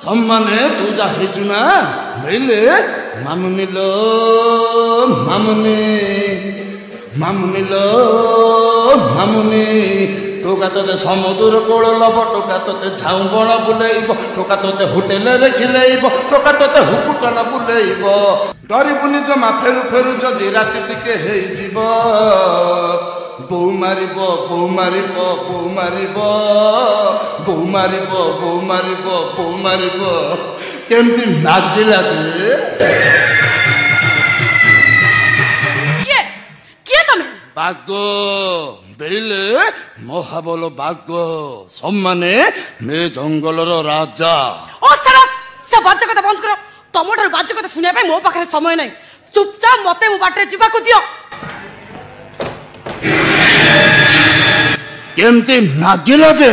সম্মানে তু যা হেছু না বুঝলে মামুনি লো মামুনি মামুনি লো মামুনি টোকা তোতে সমুদ্র কোল লব টোকা তোতে ঝাউ বণ বুলেইব টোকা তোতে হোটেলরে খিলেইব টোকা তোতে হুকুটল বুলেইব ডরিবুনি জমা ফেরু ফেরু যদি রাতি টিকে ହେଇଯିବ বউ মারিব বউ মারিব বউ মারিব বউ মারিব বউ মারিব বউ মারিব কেমতি নাগিলা যে কিଏ ତମେ বাঘ বেইলে মহাবল বাঘ সম্মানে মে জঙ্গলর রাজা ଓ ସାରା ସେ ବାଜେ କଥା ବନ୍ଦ କର ତମଠାରୁ ବାଜେ କଥା ଶୁଣିବା ପାଇଁ ମୋ ପାଖରେ ସମୟ ନାହିଁ ଚୁପଚାପ ମତେ ମୋ ବାଟରେ ଯିବାକୁ ଦିଅ କେମତି ନାଗିଲା ଯେ